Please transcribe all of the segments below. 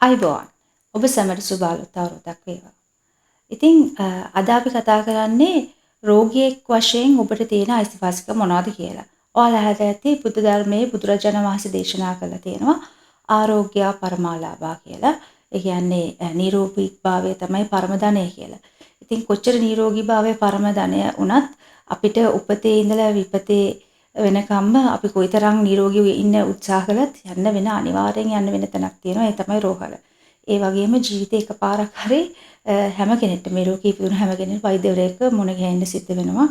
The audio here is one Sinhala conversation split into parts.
අයිබෝන් ඔබ සැමට සුබාලුත් අවුරුද්දක් වේවා. ඉතින් අද අපි කතා කරන්නේ රෝගියෙක් වශයෙන් ඔබට තියෙන අයිතිවාසිකම් මොනවද කියලා. ඔයාලා අහලා ඇති බුදු ධර්මයේ බුදුරජාණන් වහන්සේ දේශනා කළා තියෙනවා ආරෝග්‍ය පරමාලාභා කියලා. ඒ කියන්නේ නිරෝගීභාවය තමයි පරම ධනය කියලා. ඉතින් කොච්චර නිරෝගීභාවය පරම ධනය වුණත් අපිට උපතේ ඉඳලා විපතේ වෙනකම්ම අපි කොයිතරම් නිරෝගීව ඉන්න උත්සාහ කළත් යන්න වෙන අනිවාර්යෙන් යන්න වෙන තැනක් තියෙනවා. ඒ තමයි රෝහල. ඒ වගේම ජීවිතේ එකපාරක් හරි හැම කෙනෙක්ටම මේ ලෝකේ ඉපදුන හැම කෙනෙක්ම වෛද්‍යවරයෙක් මුණ ගැහෙන්න සිද්ධ වෙනවා.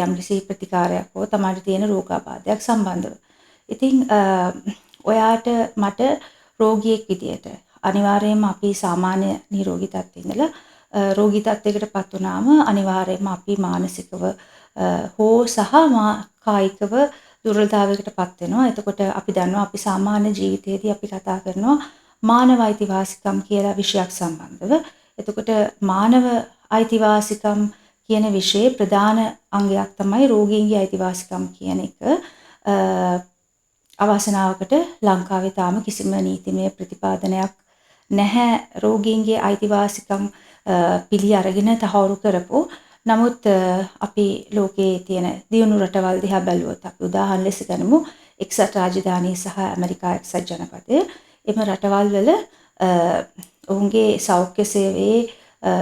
යම්කිසි ප්‍රතිකාරයක් හෝ තමයි තියෙන රෝගාබාධයක් සම්බන්ධව. ඉතින් ඔයාට මට රෝගියෙක් විදියට අනිවාර්යයෙන්ම අපි සාමාන්‍ය නිරෝගී තත්ත්වෙ ඉඳලා රෝගී තත්ත්වයකටපත් වුණාම අනිවාර්යයෙන්ම අපි මානසිකව හෝ සහ කායිකව දුර්වලතාවයකටපත් වෙනවා. එතකොට අපි දන්නවා අපි සාමාන්‍ය ජීවිතයේදී අපි කතා කරනවා මානව අයිතිවාසිකම් කියලා විෂයක් සම්බන්ධව. එතකොට මානව අයිතිවාසිකම් කියන විෂයේ ප්‍රධාන අංගයක් තමයි රෝගීන්ගේ අයිතිවාසිකම් කියන එක. අවසනාවකට ලංකාවේ තාම කිසිම නීතිමය ප්‍රතිපාදනයක් නැහැ රෝගීන්ගේ අයිතිවාසිකම් පිළි අරගෙන තහවුරු කරපු. නමුත් අපි ලෝකයේ තියෙන දියුණු රටවල් දිහා බැලුවොත් අපි උදාහරණ ලෙස ගනිමු එක්සත් රාජධානිය සහ ඇමරිකා එක්සත් ජනපදය. එම රටවල් වල ඔවුන්ගේ සෞඛ්‍ය සේවයේ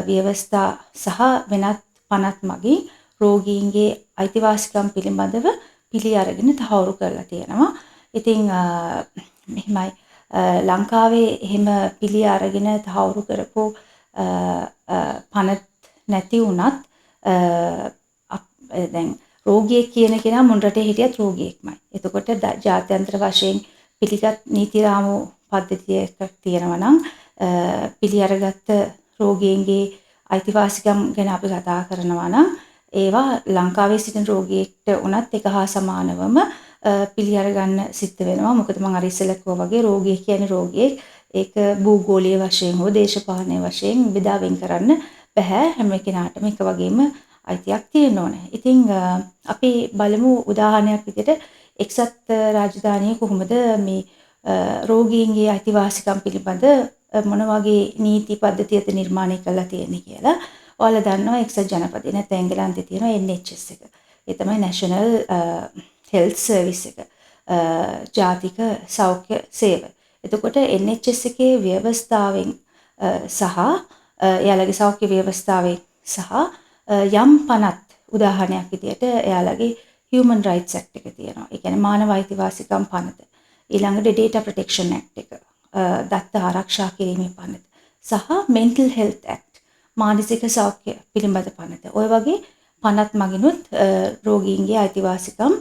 ව්‍යවස්ථා සහ වෙනත් පනත් මගින් රෝගීන්ගේ අයිතිවාසිකම් පිළිබඳව පිළි අරගෙන තහවුරු කරලා තියෙනවා. ඉතින් මෙහිමයි ලංකාවේ එහෙම පිළි අරගෙන තහවුරු කරපු පනත් නැති වුණත් දැන් රෝගියෙක් කියන කෙනා මුන් රටේ හිටියත් රෝගියෙක්මයි. එතකොට ජාත්‍යන්තර වශයෙන් පිළිගත් නීති රාමු පද්ධතියක් තියෙනවා නම් පිළි අරගත්ත රෝගීන්ගේ අයිතිවාසිකම් ගැන අපි කතා කරනවා නම් ඒවා ලංකාවේ සිටින රෝගියෙක්ට උනත් එක හා සමානවම පිළි අරගන්න සිද්ධ වෙනවා. මොකද මම අර ඉස්සෙල්ලා කිව්වා වගේ රෝගියෙක් කියන්නේ රෝගියෙක්. ඒක භූගෝලීය වශයෙන් හෝ දේශපාලනීය වශයෙන් බෙදා වෙන් කරන්න බෑ. හැම කෙනාටම එක වගේම අයිතියක් තියෙන්න ඕනේ. ඉතින් අපි බලමු උදාහරණයක් විදිහට එක්සත් රාජධානිය කොහොමද මේ රෝගීන්ගේ අයිතිවාසිකම් පිළිබඳ මොන වගේ නීති පද්ධතියද නිර්මාණය කරලා තියෙන්නේ කියලා. ඔයාලා දන්නවා එක්සත් ජනපදයේ නැත්නම් එංගලන්තයේ තියෙන NHS එක. ඒ තමයි National Health Service එක. ජාතික සෞඛ්‍ය සේවය. එතකොට NHS එකේ ව්‍යවස්ථාවෙන් සහ එයාලගේ සෞඛ්‍ය ව්‍යවස්ථාවෙන් සහ යම් පනත් උදාහරණයක් විදියට එයාලගේ Human Rights Act එක තියෙනවා. ඒ කියන්නේ මානව අයිතිවාසිකම් පනත. ඊළඟට Data Protection Act එක. දත්ත ආරක්ෂා කිරීමේ පනත. සහ Mental Health Act. මානසික සෞඛ්‍ය පිළිබඳ පනත. ඔය වගේ පනත් මගිනුත් රෝගීන්ගේ අයිතිවාසිකම්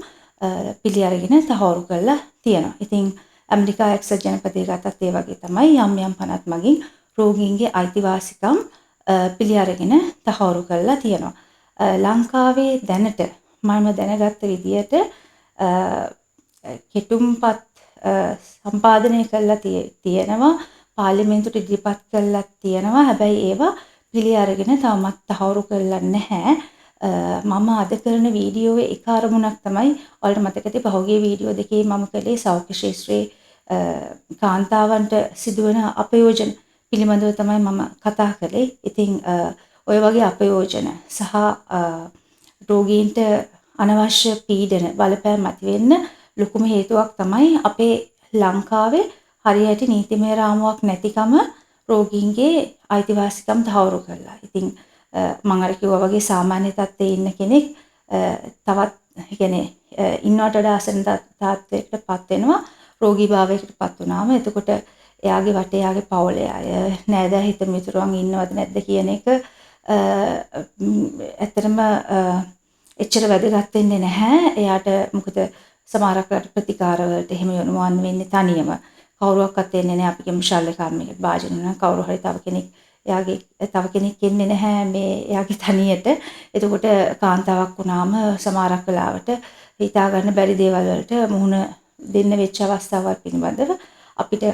පිළි අරගෙන තහවුරු කරලා තියෙනවා. ඉතින් ඇමරිකා එක්සත් ජනපදයේ ගත්තත් ඒ වගේ තමයි යම් පනත් මගින් රෝගීන්ගේ අයිතිවාසිකම් පිළි අරගෙන තහවුරු කරලා තියෙනවා. ලංකාවේ දැනට මම දැනගත්ත විදියට කෙටුම්පත් සම්පාදනය කරලා තියෙනවා. පාර්ලිමේන්තුවට ඉදිරිපත් කරලා තියෙනවා. හැබැයි ඒවා පිළි අරගෙන තාමත් තහවුරු කරලා නැහැ. මම අද කරන වීඩියෝවේ එක අරමුණක් තමයි ඔයාලට මතක ඇති පහුගිය වීඩියෝ දෙකේ මම කළේ සෞඛ්‍ය ශාස්ත්‍රයේ කාන්තාවන්ට සිදුවන අපයෝජන පිළිබඳව තමයි මම කතා කළේ. ඉතින් ඔය වගේ අපයෝජන සහ රෝගීන්ට අනවශ්‍ය පීඩන බලපෑම් ඇති වෙන්න ලොකුම හේතුවක් තමයි අපේ ලංකාවේ හරියට නීතිමය රාමුවක් නැතිකම රෝගීන්ගේ අයිතිවාසිකම් තහවුරු කරලා. ඉතින් මම අර කිව්වා වගේ සාමාන්‍ය තත්ත්වයේ ඉන්න කෙනෙක් තවත් කියන්නේ ඉන්නවට වඩා අසන තත්ත්වයකටපත් වෙනවා රෝගීභාවයකටපත් වුණාම. එතකොට එයාගේ වටේ එයාගේ පවුලේ අය නෑදෑ හිත මිතුරුන් ඉන්නවද නැද්ද කියන එක ඇත්තටම එච්චර වැදගත් වෙන්නේ නැහැ. එයාට මොකද සමහරක් ප්‍රතිකාර වලට එහෙම යොමුවන් වෙන්නේ තනියම. කවුරුවක්වත් එන්නේ නැහැ. අපි කියමු ශල්‍ය කර්මයකට භාජන වෙනවා. කවුරු හරි තව කෙනෙක් එන්නේ නැහැ මේ එයාගේ තනියට. එතකොට කාන්තාවක් වුණාම සමහරක් වෙලාවට හිතා ගන්න බැරි දේවල් වලට මුහුණ දෙන්න වෙච්ච අවස්ථාවල් පිළිබඳව අපිට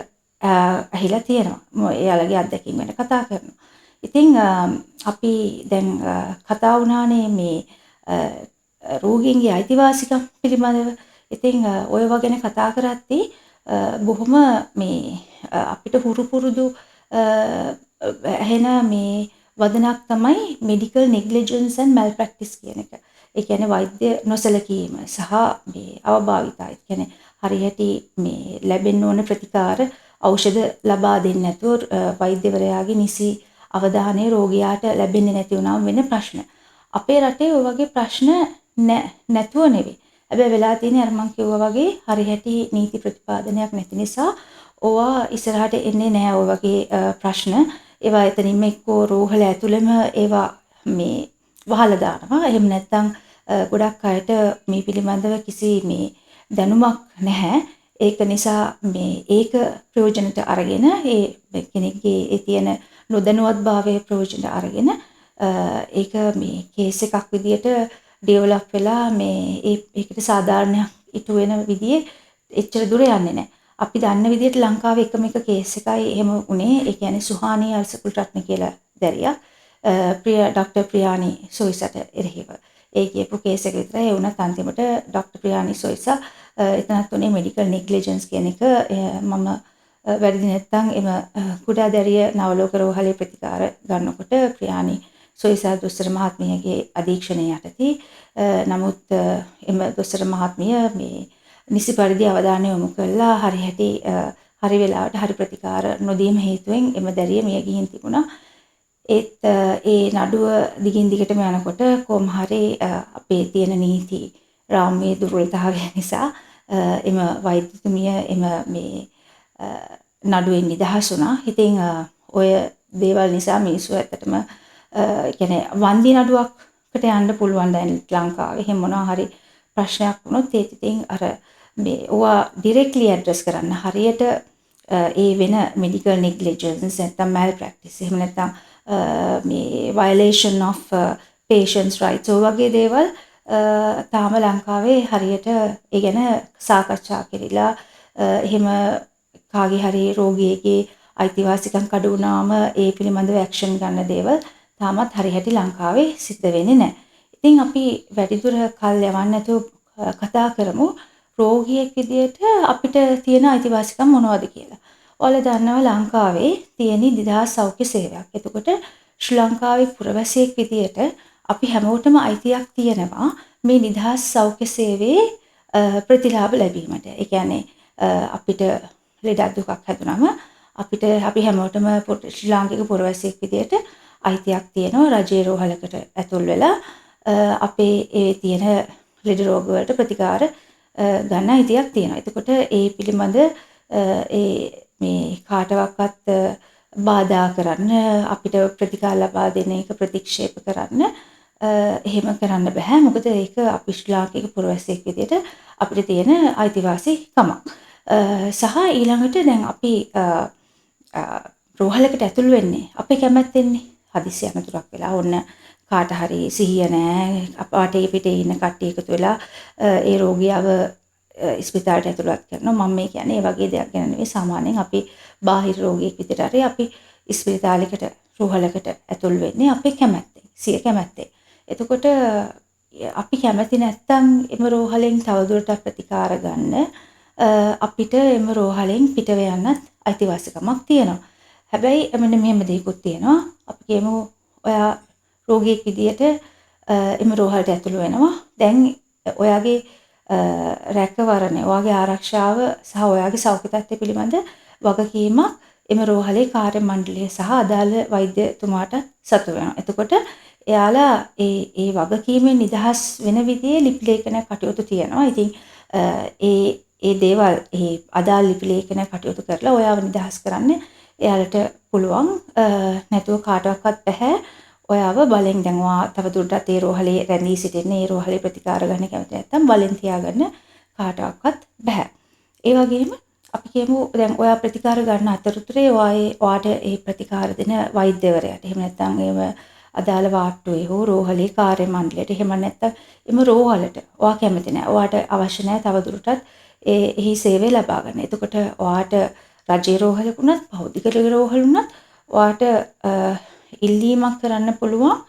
ඇහිලා තියෙනවා. එයාලගේ අත්දැකීම් ගැන කතා කරනවා. ඉතින් අපි දැන් කතා වුණානේ මේ රෝගීන්ගේ අයිතිවාසිකම් පිළිබඳව. ඉතින් ඔය වගේ කතා කරද්දී බොහොම මේ අපිට හුරු පුරුදු ඇහෙන මේ වදනක් තමයි medical negligence and malpractice කියන එක. ඒ කියන්නේ වෛද්‍ය නොසැලකීම සහ මේ අවභාවිතා. ඒ කියන්නේ හරියට මේ ලැබෙන්න ඕන ප්‍රතිකාර ඖෂධ ලබා දෙන්නේ නැතුව වෛද්‍යවරයාගේ නිසි අවධානය රෝගියාට ලැබෙන්නේ නැති වුණාම වෙන ප්‍රශ්න. අපේ රටේ ඔය වගේ ප්‍රශ්න නැතුව නෙවෙයි. හැබැයි වෙලා තියෙන්නේ අර මං කිව්වා වගේ හරියට නීති ප්‍රතිපාදනයක් නැති නිසා ඕවා ඉස්සරහට එන්නේ නැහැ ඔය වගේ ප්‍රශ්න. ඒවා එතනින්ම එක්කෝ රෝහල ඇතුළෙම ඒවා මේ වහලා දානවා. එහෙම නැත්නම් ගොඩක් අයට මේ පිළිබඳව කිසි මේ දැනුමක් නැහැ. ඒක නිසා මේ ඒක ප්‍රයෝජනට අරගෙන ඒ කෙනෙක්ගේ ඒ තියෙන නොදැනුවත්භාවයේ ප්‍රයෝජනට අරගෙන ඒක මේ කේස් එකක් විදියට ඩෙවලොප් වෙලා මේ ඒකට සාධාරණයක් ඉටු වෙන විදිහේ එච්චර දුර යන්නේ නැහැ. අපි දන්න විදිහට ලංකාවේ එකම එක කේස් එකයි එහෙම උනේ. ඒ කියන්නේ සුහානී අල්සකුල්රත්න කියලා දැරියක් ඩොක්ටර් ප්‍රියානි සොයිසට එරෙහිව. ඒ කියපු කේස් එක විතරයි. ඒ වුණත් අන්තිමට ඩොක්ටර් ප්‍රියානි සොයිසා එතනත් උනේ මෙඩිකල් නෙග්ලිජන්ස් කියන එක. මම වැරදි නැත්නම් එම කුඩා දැරිය නවලෝක රෝහලේ ප්‍රතිකාර ගන්නකොට ප්‍රියානි සොයිසා දොස්තර මහත්මියගේ අධීක්ෂණය යටතේ නමුත් එම දොස්තර මහත්මිය මේ නිසි පරිදි අවධානය යොමු කළා හරි වෙලාවට හරි ප්‍රතිකාර නොදීම හේතුවෙන් එම දැරිය මිය ගිහින් තිබුණා. ඒත් ඒ නඩුව දිගින් දිගටම යනකොට කොහොම හරි අපේ තියෙන නීති රාම්‍යයේ දුර්වලතාවය නිසා එම වෛද්‍යතුමිය එම මේ නඩුවෙන් නිදහස් වුණා. ඉතින් ඔය දේවල් නිසා මිනිස්සු ඇත්තටම කියන්නේ වන්දි නඩුවකට යන්න පුළුවන් දැන් ලංකාවේ. එහෙම මොනවා හරි ප්‍රශ්නයක් වුණොත් ඒත් ඉතින් අර මේ ඕවා ඩිරෙක්ට්ලි ඇඩ්‍රස් කරන්න හරියට ඒ වෙන medical negligence නැත්නම් malpractice එහෙම නැත්නම් මේ violation of patients rights ඔය වගේ දේවල් තාම ලංකාවේ හරියට ඒ ගැන සාකච්ඡා කෙරිලා එහෙම කාගේ හරි රෝගියෙක්ගේ අයිතිවාසිකම් කඩ වුණාම ඒ පිළිබඳව ඇක්ෂන් ගන්න දේවල් තාමත් හරියට ලංකාවේ සිද්ධ වෙන්නේ නැහැ. ඉතින් අපි වැඩිදුර කල් යවන්න නැතුව කතා කරමු රෝගියෙක් විදියට අපිට තියෙන අයිතිවාසිකම් මොනවද කියලා. ඔයාලා දන්නවා ලංකාවේ තියෙන නිදහස් සෞඛ්‍ය සේවයක්. එතකොට ශ්‍රී ලංකාවේ පුරවැසියෙක් විදියට අපි හැමෝටම අයිතියක් තියෙනවා මේ නිදහස් සෞඛ්‍ය සේවයේ ප්‍රතිලාභ ලැබීමට. ඒ කියන්නේ අපිට ලෙඩක් දුකක් හැදුනම අපි හැමෝටම ශ්‍රී ලාංකික පුරවැසියෙක් විදියට අයිතියක් තියෙනවා රජයේ රෝහලකට ඇතුල් වෙලා අපේ ඒ තියෙන ලෙඩ රෝග වලට ප්‍රතිකාර ගන්න අයිතියක් තියෙනවා. එතකොට ඒ පිළිබඳ මේ කාටවත් බාධා කරන්න අපිට ප්‍රතිකාර ලබා දෙන එක ප්‍රතික්ෂේප කරන්න එහෙම කරන්න බෑ. මොකද ඒක අපි ශ්‍රී ලාංකික පුරවැසියෙක් විදියට අපිට තියෙන අයිතිවාසිකමක්. සහ ඊළඟට දැන් අපි රෝහලකට ඇතුල් වෙන්නේ අපේ කැමැත්තෙන්නේ. හදිසි අනතුරක් වෙලා ඔන්න කාට හරි සිහිය නැහැ අපාටේ පිටේ ඉන්න කට්ටිය එකතු වෙලා ඒ රෝගියාව ස්පිතාලයට ඇතුළත් කරනවා. මම මේ කියන්නේ ඒ වගේ දෙයක් ගැන නෙවෙයි. සාමාන්‍යයෙන් අපි බාහිර රෝගියෙක් විදිහට හරි අපි ස්පිතාලයකට රෝහලකට ඇතුල් වෙන්නේ අපේ කැමැත්තෙන්, සිය කැමැත්තෙන්. එතකොට අපි කැමති නැත්තම් එම රෝහලෙන් තවදුරටත් ප්‍රතිකාර ගන්න අපිට එම රෝහලෙන් පිටව යන්නත් අයිතිවාසිකමක් තියෙනවා. හැබැයි මෙන්න මෙහෙම දෙයක්ත් තියෙනවා. අපි කියමු ඔයා රෝගියෙක් විදියට එම රෝහලට ඇතුළු වෙනවා. දැන් ඔයාගේ රැකවරණය, ඔයාගේ ආරක්ෂාව සහ ඔයාගේ සෞඛ්‍ය තත්ත්වය පිළිබඳ වගකීමක් එම රෝහලේ කාර්ය මණ්ඩලය සහ අදාළ වෛද්‍යතුමාට සතු වෙනවා. එතකොට එයාලා ඒ වගකීමෙන් නිදහස් වෙන විදිහේ ලිපි ලේඛන කටයුතු තියෙනවා. ඉතින් ඒ දේවල් ඒ අදාළ ලිපි ලේඛන කටයුතු කරලා ඔයාව නිදහස් කරන්න එයාලට පුළුවන්. නැතුව කාටවත් බෑ ඔයාව බලෙන් දැන් ඔයා තවදුරටත් ඒ රෝහලේ රැඳී සිටින්න, ඒ රෝහලේ ප්‍රතිකාර ගන්න කැමති නැත්නම් බලෙන් තියාගන්න කාටවත් බෑ. ඒ වගේම අපි කියමු දැන් ඔයා ප්‍රතිකාර ගන්න අතරතුරේ ඔයාට ඒ ප්‍රතිකාර දෙන වෛද්‍යවරයාට එහෙම නැත්නම් ඒව අදාළ වාට්ටුවේ හෝ රෝහලේ කාර්ය මණ්ඩලයට එහෙම නැත්නම් එම රෝහලට ඔයා කැමති නැහැ. ඔයාට අවශ්‍ය නැහැ තවදුරටත් එහි සේවය ලබා ගන්න. එතකොට ඔයාට රජයේ රෝහලකුණත් භෞතික රෝහලුණත් ඔයාට ඉල්ලීමක් කරන්න පුළුවන්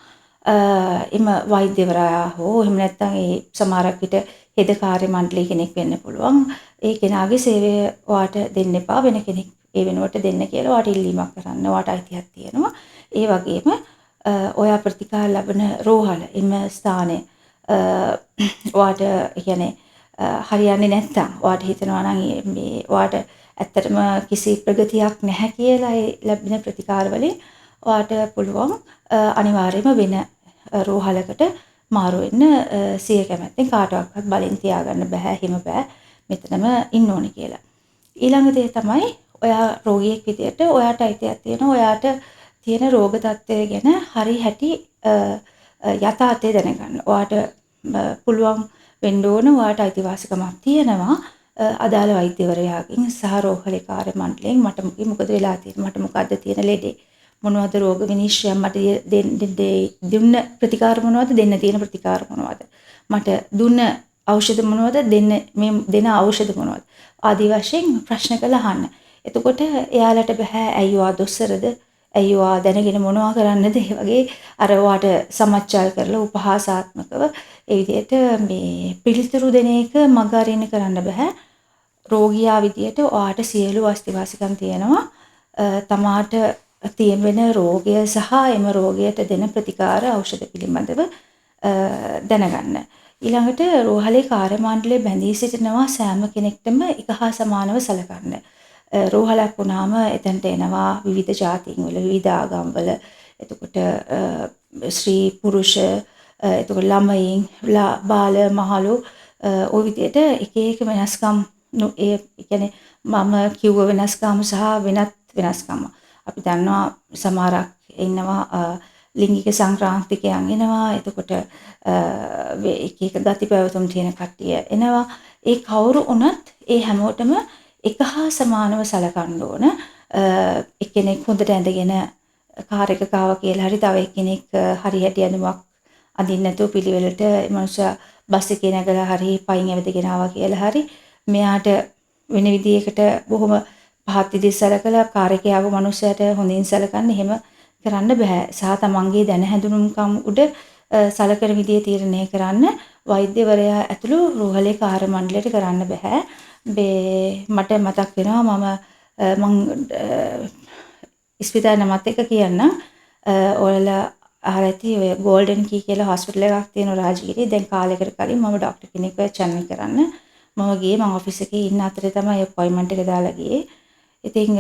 එම වෛද්‍යවරයා හෝ එහෙම නැත්නම් ඒ සමහරක් විට හෙද කාර්ය මණ්ඩලයේ කෙනෙක් වෙන්න පුළුවන්. ඒ කෙනාගේ සේවය ඔයාට දෙන්න එපා වෙන කෙනෙක් ඒ වෙනුවට දෙන්න කියලා ඔයාට ඉල්ලීමක් කරන්න ඔයාට අයිතියක් තියෙනවා. ඒ වගේම ඔයා ප්‍රතිකාර ලබන රෝහල එම ස්ථානය ඔයාට කියන්නේ හරියන්නේ නැත්තම් ඔයාට හිතෙනවා නම් මේ ඔයාට ඇත්තටම කිසි ප්‍රගතියක් නැහැ කියලා ඒ ලැබෙන ප්‍රතිකාර වලින් ඔයාට පුළුවන් අනිවාර්යයෙන්ම වෙන රෝහලකට මාරු වෙන්න සිය කැමැත්තෙන් කාටවත් බලෙන් තියාගන්න බෑ හිම බෑ මෙතනම ඉන්න ඕනේ කියලා. ඊළඟ දේ තමයි ඔයා රෝගියෙක් විදියට ඔයාට අයිතියක් තියෙනවා ඔයාට තියෙන රෝග තත්ත්වය ගැන හරි හැටි යථාර්ථය දැනගන්න. ඔයාට පුළුවන් වෙන්න ඕන ඔයාට අයිතිවාසිකමක් තියෙනවා අදාළ වෛද්‍යවරයාගෙන් සහ රෝහලේ කාර්ය මණ්ඩලයෙන් මට මොකද වෙලා තියෙන්නේ මට මොකද්ද තියෙන ලෙඩේ මොනවද රෝග විනිශ්චය මට දුන්න ප්‍රතිකාර මොනවද දෙන්න තියෙන ප්‍රතිකාර මොනවද මට දුන්න ඖෂධ මොනවද දෙන ඖෂධ මොනවද ආදී වශයෙන් ප්‍රශ්න කරලා අහන්න. එතකොට එයාලට බෑ ඇයිවා දොස්සරද ඇයිවා දැනගෙන මොනවා කරන්නද ඒ වගේ අර ඔයාට සමච්චල් කරලා උපහාසාත්මකව ඒ විදිහට මේ පිළිතුරු දෙන එක මග අරින්න කරන්න බෑ. රෝගියා විදිහට ඔයාට සියලු අස්තිවාසිකම් තියෙනවා. තමාට තියෙන රෝගය සහ එම රෝගයට දෙන ප්‍රතිකාර ඖෂධ පිළිබඳව දැනගන්න. ඊළඟට රෝහලේ කාර්ය මණ්ඩලයේ බැඳී සිටිනවා සෑම කෙනෙක්ටම එක හා සමානව සැලකන්න. රෝහලක් වුණාම එතනට එනවා විවිධ ජාතීන් වල විවිධ ආගම් වල එතකොට ස්ත්‍රී පුරුෂ එතකොට ළමයින් බාල මහලු ওই විදිහට එක එක වෙනස්කම් ඒ කියන්නේ මම කිව්ව වෙනස්කම් සහ වෙනත් වෙනස්කම් අපි දන්නවා සමහරක් ඉන්නවා ලිංගික සංක්‍රාන්තිකයන් එනවා එතකොට එක එක ගති පැවතුම් තියෙන කට්ටිය එනවා ඒ කවුරු වුණත් ඒ හැමෝටම එක හා සමානව සලකන්න ඕන එක්කෙනෙක් හොඳට ඇඳගෙන කාර් එක කාවා කියලා හරි තව එක්කෙනෙක් හරියට ඇඳුමක් අඳින්න නැතුව පිළිවෙලට මනුෂ්‍ය බස් එකේ නැගලා හරි පයින් ඇවිදගෙන ආවා කියලා හරි මෙයාට වෙන විදියකට බොහොම පහත් විදිහට සලකලා කාර් එකේ ආව මනුස්සයට හොඳින් සලකන්න එහෙම කරන්න බෑ. සහ තමන්ගේ දැන හැඳුනුම්කම් උඩ සලකන විදිය තීරණය කරන්න වෛද්‍යවරයා ඇතුළු රෝහලේ කාර්ය මණ්ඩලයට කරන්න බෑ. මට මතක් වෙනවා මම ඉස්පිතාලේ නමත් එක කියන්නම්. ඔයාලා අහලා ඇති ඔය ගෝල්ඩන් කී කියලා හොස්පිටල් එකක් තියෙනවා රාජගිරියේ. දැන් කාලයකට කලින් මම ડોක්ටර් කෙනෙක්ව channel කරන්න මම ගියේ මම ඔෆිස් එකේ ඉන්න අතරේ තමයි අපොයින්ට්මන්ට් එක දාලා ගියේ. ඉතින්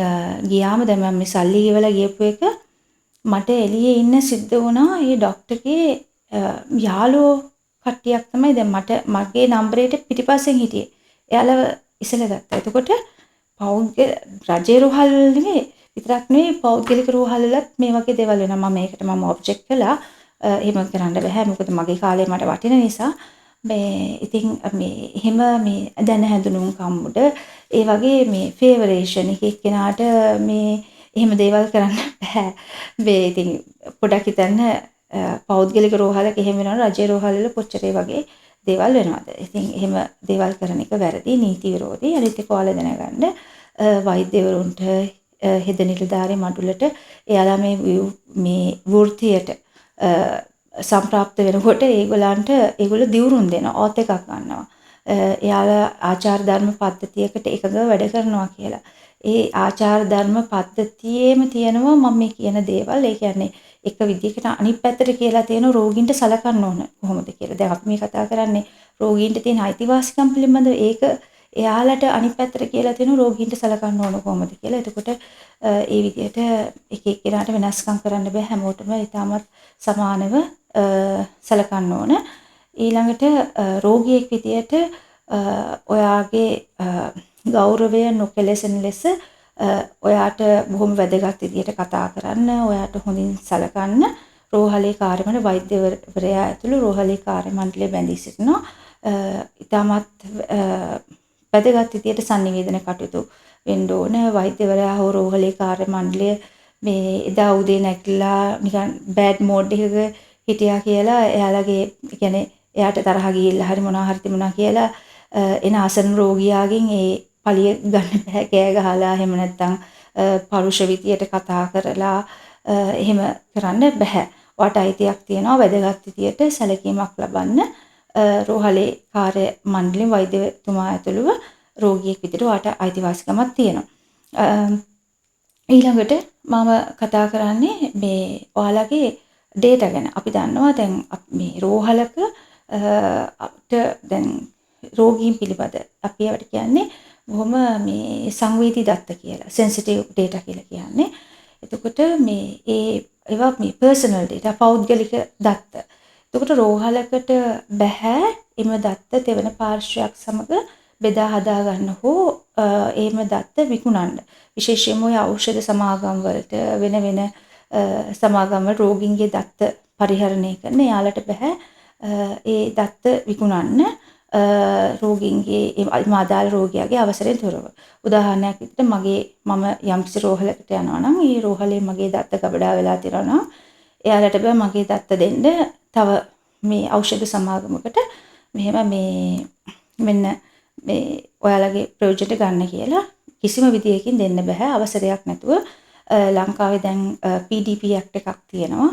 ගියාම දැන් මම මේ සල්ලි ගෙවලා ගියපු එක මට එළියේ ඉන්න සිද්ධ වුණා. ඒ ડોක්ටර්ගේ යාළුවෝ කට්ටියක් තමයි දැන් මගේ නම්බරේට පිටිපස්සෙන් හිටියේ. එයාලව ඉස්සෙල්ලා ගත්තා. එතකොට රජේ රෝහල් නෙමෙයි විතරක් නෙවෙයි පෞද්ගලික රෝහල් වලත් මේ වගේ දේවල් වෙනවා. මම ඔබ්ජෙක්ට් කළා. එහෙම කරන්න බෑ. මොකද මගේ කාලේ මට වටින නිසා. ඉතින් එහෙම දැන හැඳුනුම් කම්මුඩ ඒ වගේ ෆේවරේෂන් එක එක්කෙනාට එහෙම දේවල් කරන්න බෑ. ඉතින් පොඩක් හිතන්න පෞද්ගලික රෝහලක එහෙම වෙනවා රජයේ රෝහල් වල කොච්චර වගේ දේවල් වෙනවද. ඉතින් එහෙම දේවල් කරන එක වැරදි නීති විරෝධී. අනිත් එක ඔයාලා දැනගන්න වෛද්‍යවරුන්ට හෙද නිලධාරී මඩුලට එයාලා මේ වෘත්තියට සම්ප්‍රාප්ත වෙනකොට ඒගොල්ලෝ දියුරුම් දෙනවා ඕත් එකක් ගන්නවා. එයාලා ආචාර ධර්ම පද්ධතියකට එකගව වැඩ කරනවා කියලා. ඒ ආචාර ධර්ම පද්ධතියේම තියෙනවා මම මේ කියන දේවල්. ඒ කියන්නේ එක විදිහකට අනිත් පැත්තට කියලා තියෙන රෝගීන්ට සලකන්න ඕන කොහොමද කියලා. දැන් අපි මේ කතා කරන්නේ රෝගීන්ට තියෙන අයිතිවාසිකම් පිළිබඳව. ඒක එයාලට අනිත් පැත්තට කියලා තියෙන රෝගීන්ට සලකන්න ඕන කොහොමද කියලා. එතකොට ඒ විදිහට එක එක්කෙනාට වෙනස්කම් කරන්න බෑ. හැමෝටම ඊටමත් සමානව සලකන්න ඕන. ඊළඟට රෝගියෙක් විදියට ඔයාගේ ගෞරවය නොකැලෙසෙන ලෙස ඔයාට බොහොම වැදගත් විදියට කතා කරන්න, ඔයාට හොඳින් සලකන්න රෝහලේ කාර්යමන වෛද්‍යවරයා ඇතුළු රෝහලේ කාර්ය මණ්ඩලය බැඳී සිටිනවා. ඊටමත් වැදගත් විදියට sannivedana කටයුතු වෙන්න ඕන. වෛද්‍යවරයා හෝ රෝහලේ කාර්ය මණ්ඩලය මේ එදා උදේ නැගිටලා නිකන් බෑඩ් මෝඩ් එකක හිටියා කියලා එයාලගේ කියන්නේ එයාට තරහ ගිහිල්ලා හරි මොනවා හරි තිබුණා කියලා එන ආසන්න රෝගියාගෙන් ඒ පලිය ගන්න බෑ කෑ ගහලා එහෙම නැත්නම් පරුෂ විදියට කතා කරලා එහෙම කරන්න බෑ. ඔයාට අයිතියක් තියෙනවා වැදගත් විදියට සැලකීමක් ලබන්න රෝහලේ කාර්ය මණ්ඩලයේ වෛද්‍යතුමා ඇතුළුව රෝගියෙක් විදියට ඔයාට අයිතිවාසිකමක් තියෙනවා. ඊළඟට මම කතා කරන්නේ මේ ඔයාලගේ data ගැන. අපි දන්නවා දැන් මේ රෝහලක දැන් රෝගීන් පිළිබඳ අපි ඒවට කියන්නේ බොහොම මේ සංවේදී දත්ත කියලා. sensitive data කියලා කියන්නේ. එතකොට මේ ඒවා මේ personal data පෞද්ගලික දත්ත. එතකොට රෝහලකට බෑ එම දත්ත තෙවන පාර්ශ්වයක් සමග බෙදා හදා ගන්න හෝ එහෙම දත්ත විකුණන්න. විශේෂයෙන්ම ඔය ඖෂධ සමාගම් වලට වෙන වෙන සමාගම් වල රෝගීන්ගේ දත්ත පරිහරණය කරන යාලට බෑ ඒ දත්ත විකුණන්න රෝගීන්ගේ අදාළ රෝගියාගේ අවසරයෙන් තොරව. උදාහරණයක් විදිහට මම යම්කිසි රෝහලකට යනවා නම් ඒ රෝහලේ මගේ දත්ත ගබඩා වෙලා තියෙනවා නම් එයාලට බෑ මගේ දත්ත දෙන්න තව මේ ඖෂධ සමාගමකට මෙහෙම මෙන්න මේ ඔයාලගේ ප්‍රොජෙක්ට් ගන්න කියලා කිසිම විදියකින් දෙන්න බෑ අවසරයක් නැතුව. ලංකාවේ දැන් PDP Act එකක් තියෙනවා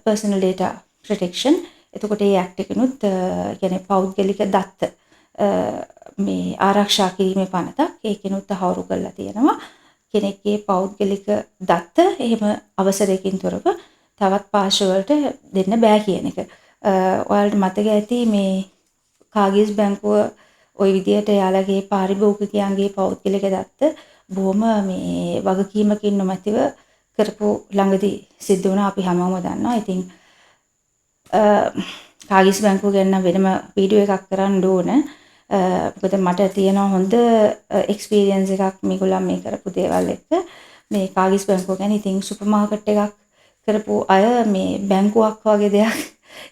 personal data protection. එතකොට මේ ඇක්ට් එකනොත් කියන්නේ පෞද්ගලික දත්ත මේ ආරක්ෂා කිරීමේ පනතක් ඒකෙනුත් තහවුරු කරලා තියෙනවා. කෙනෙක්ගේ පෞද්ගලික දත්ත එහෙම අවසරයකින් තොරව තවත් පාර්ශවවලට දෙන්න බෑ කියන එක. ඔයාලට මතක ඇති මේ කාගිස් බැංකුව ওই විදියට යාළගේ පාරිභෝගිකයන්ගේ පෞද්ගලික දත්ත බොහොම මේ වගකීමකින් නොමැතිව කරපු ළඟදී සිද්ධ වුණා අපි හැමෝම දන්නවා. ඉතින් කාගිස් බැංකුව ගැන වෙනම වීඩියෝ එකක් කරන්න ඕන. මොකද මට තියෙන හොඳ එක්ස්පීරියන්ස් එකක් මේගොල්ලන් මේ කරපු දේවල් එක්ක. මේ කාගිස් බැංකුව ගැන ඉතින් සුපර් මාකට් එකක් කරපු අය මේ බැංකුවක් වගේ දෙයක්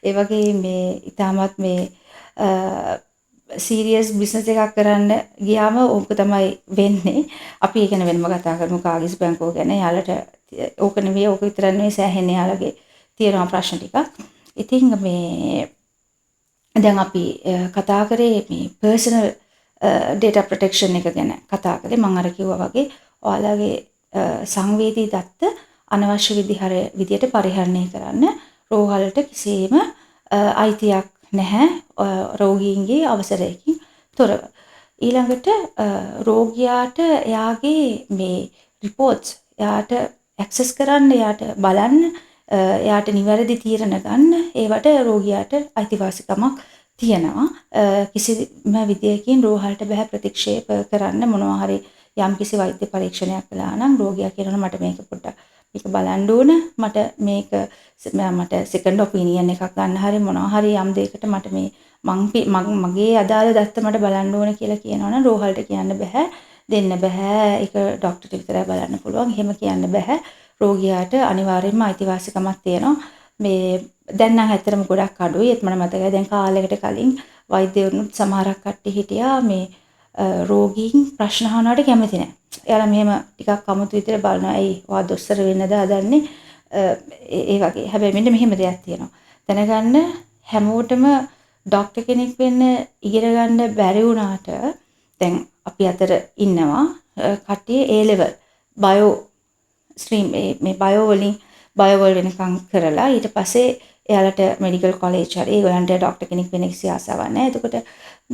ඒ වගේ මේ ඉතාමත් මේ සීරියස් බිස්නස් එකක් කරන්න ගියාම ඕක තමයි වෙන්නේ. අපි ඒක ගැන වෙනම කතා කරමු කාගිස් බැංකුව ගැන. යාලට ඕක නෙවෙයි ඕක විතර නෙවෙයි සෑහෙන යාලගේ තියෙන ප්‍රශ්න ටිකක්. ඉතින් මේ දැන් අපි කතා කරේ මේ personal data protection එක ගැන කතා කරේ. මම අර කිව්වා වගේ ඔයාලගේ සංවේදී දත්ත අනවශ්‍ය විදියට පරිහරණය කරන්න රෝහලට කිසිම අයිතියක් නැහැ රෝගීන්ගේ අවසරයකින් තොරව. ඊළඟට රෝගියාට එයාගේ මේ රිපෝට්ස් එයාට ඇක්සස් කරන්න, එයාට බලන්න, එයාට නිවැරදි තීරණ ගන්න ඒවට රෝගියාට අයිතිවාසිකමක් තියෙනවා. කිසිම විදියකින් රෝහලට බෑ ප්‍රතික්ෂේප කරන්න මොනවා හරි යම්කිසි වෛද්‍ය පරීක්ෂණයක් කළා නම් රෝගියා කියනවා මට මේක පොඩ්ඩක් මේක බලන්න ඕන, මට සෙකන්ඩ් ඔපිනියන් එකක් ගන්න හරි මොනවා හරි යම් දෙයකට මට මේ මගේ අදාළ දත්ත මට බලන්න ඕන කියලා කියනවනම් රෝහලට කියන්න බෑ, දෙන්න බෑ. ඒක ડોක්ටර්ට විතරයි බලන්න පුළුවන්. එහෙම කියන්න බෑ. රෝගියාට අනිවාර්යයෙන්ම අයිතිවාසිකමක් තියෙනවා. මේ දැන් නම් ඇත්තටම ගොඩක් අඩුයි. ඒත් මට මතකයි දැන් කාලයකට කලින් වෛද්‍යවරුන් සමහරක් කට්ටිය හිටියා මේ රෝගීන් ප්‍රශ්න අහනවට කැමති නැහැ. එයාලා මෙහෙම ටිකක් අමුතු විදිහට බලනවා. "ඇයි ඔයා දොස්තර වෙන්නද හදන්නේ?" ඒ වගේ. හැබැයි මෙන්න මෙහෙම දෙයක් තියෙනවා. දැනගන්න හැමෝටම ડોක්ටර් කෙනෙක් වෙන්න ඉගෙන ගන්න බැරි වුණාට දැන් අපි අතර ඉන්නවා කට්ටිය A level බයෝ ස්ට්‍රීම් මේ බයෝ වල වෙනකම් කරලා ඊට පස්සේ එයාලට මෙඩිකල් කොලෙජ් හරි ඒගොල්ලන්ට ડોක්ටර් කෙනෙක් වෙන්න කිසි ආසාවක් නැහැ. එතකොට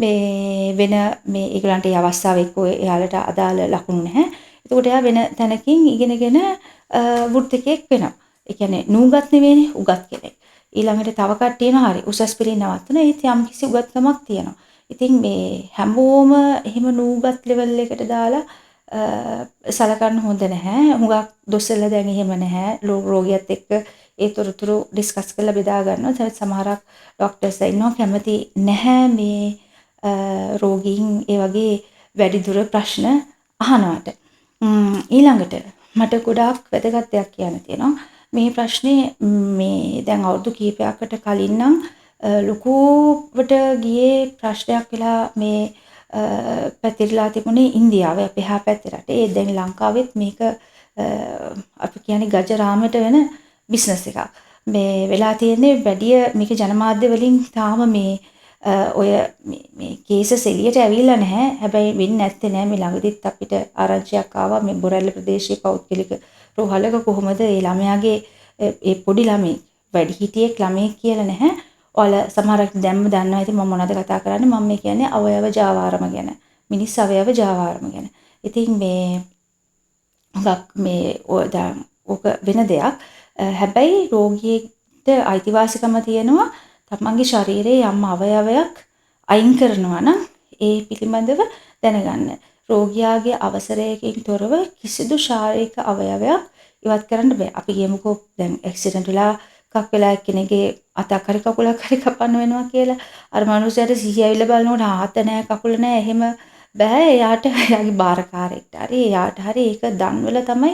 මේ වෙන මේ ඒගොල්ලන්ට ඒ අවස්ථාව එක්ක එයාලට අදාළ ලකුණු නැහැ. එතකොට එයා වෙන තැනකින් ඉගෙනගෙන වෘත්තිකයෙක් වෙනවා. ඒ කියන්නේ නූගත් නෙවෙයිනේ උගත් කෙනෙක්. ඊළඟට තව කට්ටියන හරි උසස් පිළින් නවත්තන ඒත් යම් කිසි උගත්කමක් තියෙනවා. ඉතින් මේ හැමෝම එහෙම නූගත් ලෙවල් එකට දාලා සලකන්න හොඳ නැහැ. හුඟක් දොස්තරලා දැන් එහෙම නැහැ. රෝගියත් එක්ක ඒ තොරතුරු ඩිස්කස් කරලා බෙදා ගන්නවා. සමහරක් ડોක්ටර්ස්ලා ඉන්නවා කැමති නැහැ මේ රෝගීන් ඒ වගේ වැඩිදුර ප්‍රශ්න අහනවට. ඊළඟට මට ගොඩාක් වැදගත් දෙයක් කියන්න තියෙනවා. මේ ප්‍රශ්නේ මේ දැන් අවුරුදු කීපයකට කලින් නම් ලොකුවට ගියේ ප්‍රශ්නයක් වෙලා මේ පැතිරලා තිබුණේ ඉන්දියාවේ අපේ හා පැත්තේ රටේ. දැන් ලංකාවෙත් මේක අපි කියන්නේ ගජරාමයට වෙන බිස්නස් එකක්. මේ වෙලා තියෙන්නේ වැඩිය මේක ජනමාධ්‍ය වලින් තාම මේ ඔය මේ කේසස් එළියට ඇවිල්ලා නැහැ. හැබැයි වෙන්නේ නැත්තේ නෑ. මේ ළඟදිත් අපිට ආරංචියක් ආවා මේ බොරැල්ල ප්‍රදේශයේ පෞද්ගලික රෝහලක කොහොමද ඒ ළමයාගේ ඒ පොඩි ළමයි වැඩිහිටියෙක් ළමයෙක් කියලා නැහැ. ඔයාලා සමහරක් දැම්ම දන්නවා. ඉතින් මම මොනවද කතා කරන්නේ? මම මේ කියන්නේ අවයව ජාවාරම ගැන. මිනිස් අවයව ජාවාරම ගැන. ඉතින් මේ හුඟක් මේ දැන් ඕක වෙන දෙයක්. හැබැයි රෝගියෙක්ට අයිතිවාසිකම තියෙනවා තමන්ගේ ශරීරයේ යම් අවයවයක් අයින් කරනවා නම් ඒ පිළිබඳව දැනගන්න. රෝගියාගේ අවසරයකින් තොරව කිසිදු ශාරීරික අවයවයක් ඉවත් කරන්න බෑ. අපි කියමුකෝ දැන් ඇක්සිඩන්ට් වෙලා එකක් වෙලා එක්කෙනෙක්ගේ අතක් හරි කකුලක් හරි කපන්න වෙනවා කියලා. අර මනුස්සයාට සිහිය ඇවිල්ලා බලනකොට අත නැහැ කකුල නැහැ එහෙම බෑ. එයාට එයාගේ බාරකාරයෙක්ට හරි එයාට හරි ඒක දන්වලා තමයි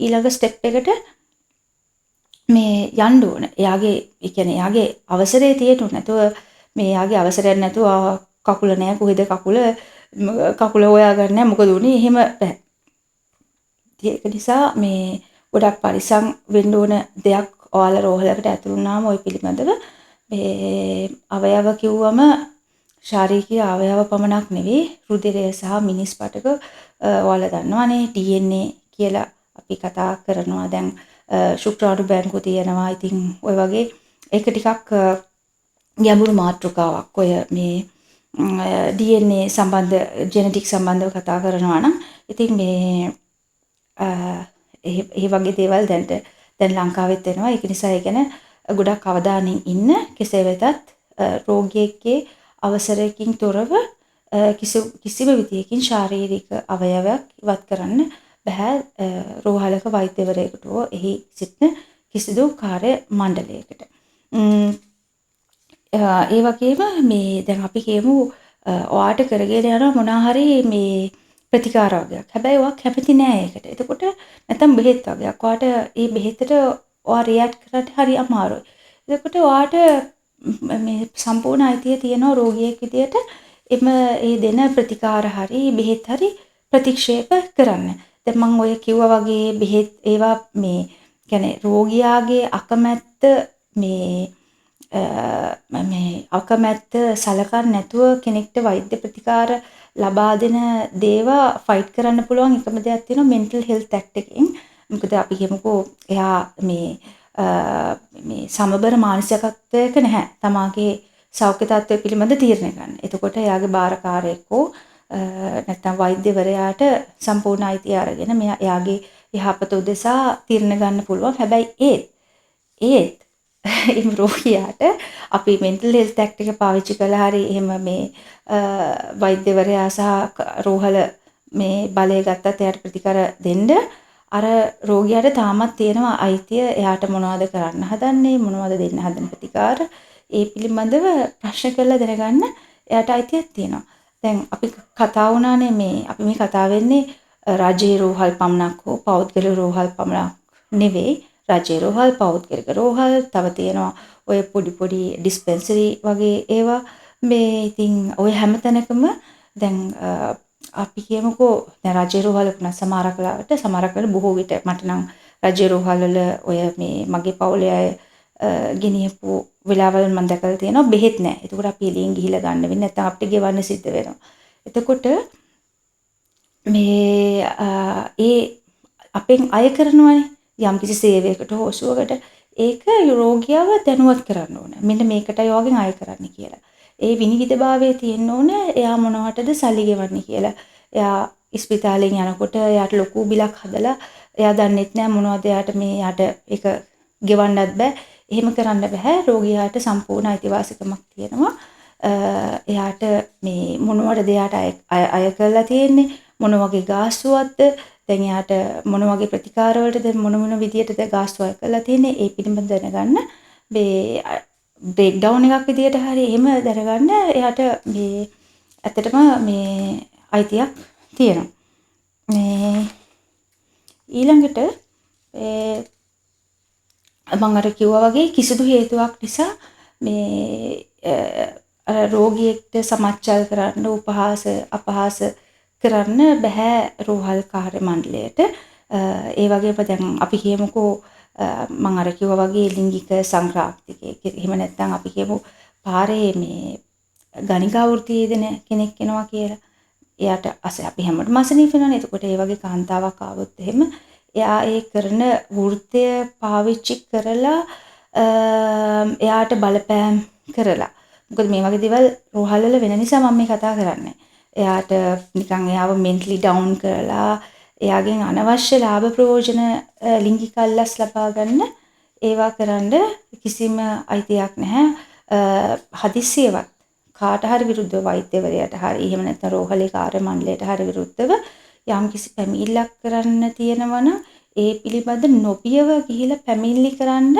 ඊළඟ ස්ටෙප් එකට මේ යන්න ඕන. එයාගේ ඒ කියන්නේ එයාගේ අවසරය තියෙන්න නැතුව මේ එයාගේ අවසරයක් නැතුව කකුල නැහැ කොහෙද කකුල හොයාගන්න නැහැ මොකද උනේ එහෙම බෑ. ඒක නිසා මේ ගොඩක් පරිස්සම් වෙන්න ඕන දෙයක් ඔයාලා රෝහලකට ඇතුළු වුණාම ওই පිළිබඳව මේ අවයව කිව්වම ශාරීරික අවයව පමණක් නෙවෙයි රුධිරය සහ මිනිස් පටක ඔයාලා දන්නවනේ DNA කියලා අපි කතා කරනවා දැන් ශුක්‍රාණු බැංකු තියෙනවා. ඉතින් ඔය වගේ ඒක ටිකක් ගැඹුරු මාතෘකාවක්. ඔය මේ DNA සම්බන්ධ ජෙනටික් සම්බන්ධව කතා කරනවා නම් ඉතින් මේ ඒ වගේ දේවල් දැන් ලංකාවෙත් වෙනවා. ඒක නිසා ඒ ගැන ගොඩක් අවධානයෙන් ඉන්න. කෙසේ වෙතත් රෝගියෙක්ගේ අවසරයකින් තොරව කිසිම විදියකින් ශාරීරික අවයවයක් ඉවත් කරන්න බෑ රෝහලක වෛද්‍යවරයෙකුට හෝ එහි සිටින කිසිදු කාර්ය මණ්ඩලයකට. ඒ වගේම මේ දැන් අපි කියමු ඔයාට කරගෙන යන මොනවා හරි මේ ප්‍රතිකාර වගේක්. හැබැයි ඔයා කැමති නෑ ඒකට. එතකොට නැත්තම් බෙහෙත් වගේක්. ඔයාට ඒ බෙහෙතට ඔයා රියැක්ට් කරන්න හරි අමාරුයි. එතකොට ඔයාට මේ සම්පූර්ණ අයිතිය තියෙනවා රෝගියෙක් විදියට ඒ දෙන ප්‍රතිකාර හරි බෙහෙත් හරි ප්‍රතික්ෂේප කරන්න. දැන් මම ඔය කිව්වා වගේ බෙහෙත් ඒවා මේ කියන්නේ රෝගියාගේ අකමැත්ත මේ අකමැත්ත සලකන්නේ නැතුව කෙනෙක්ට වෛද්‍ය ප්‍රතිකාර ලබා දෙන දේවා ෆයිට් කරන්න පුළුවන් එකම දෙයක් තියෙනවා මෙන්ටල් හෙල්ත් ඇක්ට් එකෙන්. මොකද අපි කියමුකෝ එයා මේ සමබර මානසිකත්වයක නැහැ. තමාගේ සෞඛ්‍ය තත්ත්වය පිළිබඳ තීරණ ගන්න. එතකොට එයාගේ බාරකාරයෙක් හෝ නැත්නම් වෛද්‍යවරයාට සම්පූර්ණ අයිතිය අරගෙන එයාගේ යහපත උදෙසා තීරණ ගන්න පුළුවන්. හැබැයි ඒත් එම් රෝගියාට අපි මෙන්ටල් හෙල්ත් ඇක්ට් එක පාවිච්චි කළා හරි එහෙම මේ වෛද්‍යවරයා සහ රෝහල මේ බලය ගත්තත් එයාට ප්‍රතිකාර දෙන්න අර රෝගියාට තාමත් තියෙනවා අයිතිය එයාට මොනවද කරන්න හදන්නේ මොනවද දෙන්න හදන ප්‍රතිකාර ඒ පිළිබඳව ප්‍රශ්න කරලා දැනගන්න එයාට අයිතියක් තියෙනවා. දැන් අපි කතා වුණානේ අපි මේ කතා වෙන්නේ රජයේ රෝහල් පමණක් හෝ පෞද්ගලික රෝහල් පමණක් නෙවෙයි. රජයේ රෝහල් පෞද්ගලික රෝහල් තව තියෙනවා ඔය පොඩි ඩිස්පෙන්සරි වගේ ඒවා මේ ඉතින් ඔය හැමතැනකම දැන් අපි කියමුකෝ දැන් රජයේ රෝහල වුණා සමහරක් වෙලාවට බොහෝ විට මට නම් රජයේ රෝහල් වල ඔය මේ මගේ පවුලේ අය ගෙනියපු වෙලාවල් මම දැකලා තියෙනවා බෙහෙත් නැහැ. ඒකට අපි එළියෙන් ගිහිල්ලා ගන්න වෙන්නේ නැත්නම් අපිට ගෙවන්න සිද්ධ වෙනවා. එතකොට මේ ඒ අපෙන් අය කරනවානේ යම්කිසි සේවයකට හෝ ඔසුවකට ඒක රෝගියාව දැනුවත් කරන්න ඕන. මෙන්න මේකටයි ඔයගෙන් අය කරන්න කියලා. ඒ විනිවිදභාවයේ තියෙන්න ඕන එයා මොනවටද සල්ලි ගෙවන්නේ කියලා. එයා ඉස්පිතාලෙන් යනකොට එයාට ලොකු බිලක් හදලා එයා දන්නෙත් නෑ මොනවද එයාට ඒක ගෙවන්නත් බෑ. එහෙම කරන්න බෑ. රෝගියාට සම්පූර්ණ අයිතිවාසිකමක් තියෙනවා. එයාට මේ මොනවටද එයාට අය කරලා තියෙන්නේ මොන වගේ ගාස්තුවක්ද දැන් එයාට මොන වගේ ප්‍රතිකාර වලටද මොන විදියටද ගාස්තු අය කරලා තියෙන්නේ ඒ පිළිබඳව දැනගන්න මේ බ්‍රේක් ඩවුන් එකක් විදියට හරි එහෙම දැනගන්න එයාට මේ ඇත්තටම මේ අයිතියක් තියෙනවා. මේ ඊළඟට මම අර කිව්වා වගේ කිසිදු හේතුවක් නිසා මේ රෝගියෙක්ට සමච්චල් කරන්න උපහාස අපහාස කරන්න බෑ රෝහල් කාර්ය මණ්ඩලයට. ඒ වගේම දැන් අපි කියමුකෝ මම අර කිව්වා වගේ ලිංගික සංක්‍රාන්තිකයේ එහෙම නැත්නම් අපි කියමු පාරේ මේ ගණිකා වෘත්තියේ දෙන කෙනෙක් එනවා කියලා. එයාට අපි හැමෝටම අසනීප වෙනවනේ. එතකොට ඒ වගේ කාන්තාවක් ආවොත් එහෙම එයා ඒ කරන වෘත්තය පාවිච්චි කරලා එයාට බලපෑම් කරලා. මොකද මේ වගේ දේවල් රෝහල් වල වෙන නිසා මම මේ කතා කරන්නේ. එයාට නිකන් එයාව මෙන්ටලි ඩවුන් කරලා එයාගෙන් අනවශ්‍ය ලාභ ප්‍රයෝජන ලිංගික අල්ලස් ලබා ගන්න ඒවා කරන්න කිසිම අයිතියක් නැහැ. හදිස්සියවත් කාට හරි විරුද්ධව වෛද්‍යවරයාට හරි එහෙම නැත්නම් රෝහලේ කාර්ය මණ්ඩලයට හරි විරුද්ධව යම්කිසි පැමිණිල්ලක් කරන්න තියෙනවා නම් ඒ පිළිබඳ නොපියව ගිහිලා පැමිණිලි කරන්න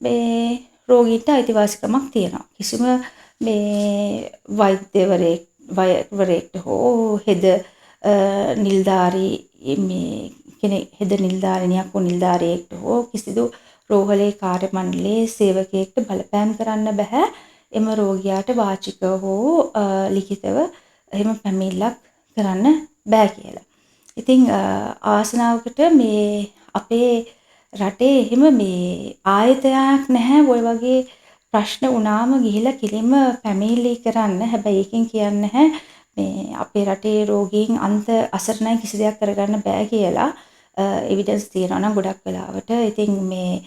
මේ රෝගීන්ට අයිතිවාසිකමක් තියෙනවා. කිසිම මේ වෛද්‍යවරයෙක්ට හෝ හෙද නිලධාරී මේ කෙනෙක් හෙද නිලධාරිනියක් හෝ නිලධාරියෙක්ට හෝ කිසිදු රෝහලේ කාර්ය මණ්ඩලයේ සේවකයෙක්ට බලපෑම් කරන්න බෑ. එම රෝගියාට වාචිකව හෝ ලිඛිතව එහෙම පැමිණිල්ලක් කරන්න බෑ කියලා. ඉතින් ආසනාවකට මේ අපේ රටේ එහෙම මේ ආයතනයක් නැහැ ඔය වගේ ප්‍රශ්න වුණාම ගිහිලා කිලිම පැමිණිලි කරන්න. හැබැයි ඒකෙන් කියන්නේ නැහැ මේ අපේ රටේ රෝගීන් අන්ත අසරණයි කිසි දෙයක් කරගන්න බෑ කියලා. එවිඩන්ස් තියෙනවා නම් ගොඩක් වෙලාවට. ඉතින් මේ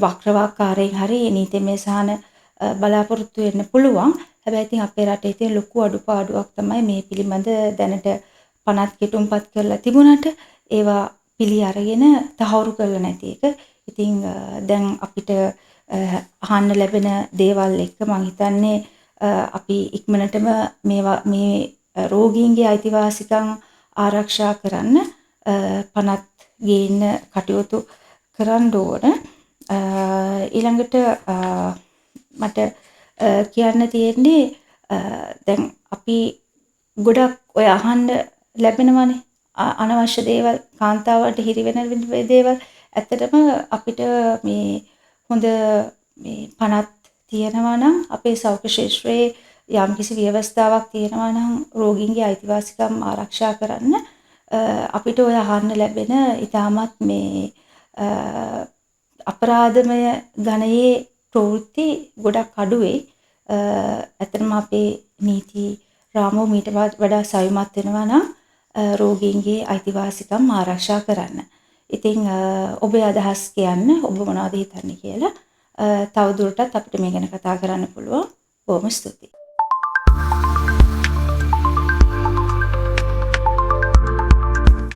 වක්‍රවාකාරයෙන් හරි නීතිමය සහන බලාපොරොත්තු වෙන්න පුළුවන්. හැබැයි ඉතින් අපේ රටේ තියෙන ලොකු අඩුපාඩුවක් තමයි මේ පිළිබඳ දැනට පනත් කෙටුම්පත් කරලා තිබුණාට ඒවා පිළි අරගෙන තහවුරු කරලා නැති එක. ඉතින් දැන් අපිට අහන්න ලැබෙන දේවල් එක්ක මම හිතන්නේ අපි ඉක්මනටම මේ රෝගීන්ගේ අයිතිවාසිකම් ආරක්ෂා කරන්න පනත් ගේන්න කටයුතු කරන්න ඕන. ඊළඟට මට කියන්න තියෙන්නේ දැන් අපි ගොඩක් ඔය අහන්න ලැබෙනවනේ අනවශ්‍ය දේවල් කාන්තාවන්ට හිරි වෙන දේවල්. ඇත්තටම අපිට මේ හොඳ මේ පනත් තියෙනවා නම් අපේ සෞඛ්‍ය ශාස්ත්‍රයේ යම්කිසි ව්‍යවස්ථාවක් තියෙනවා නම් රෝගීන්ගේ අයිතිවාසිකම් ආරක්ෂා කරන්න අපිට ඔය අහන්න ලැබෙන ඉතාමත් මේ අපරාධමය ගණයේ ප්‍රවෘත්ති ගොඩක් අඩුවේ. ඇත්තටම අපේ නීති රාමුව මීට වඩා සවිමත් වෙනවා නම් රෝගීන්ගේ අයිතිවාසිකම් ආරක්ෂා කරන්න. ඉතින් ඔබේ අදහස් කියන්න ඔබ මොනවද හිතන්නේ කියලා තවදුරටත් අපිට මේ ගැන කතා කරන්න පුළුවන්. බොහොම ස්තුතියි.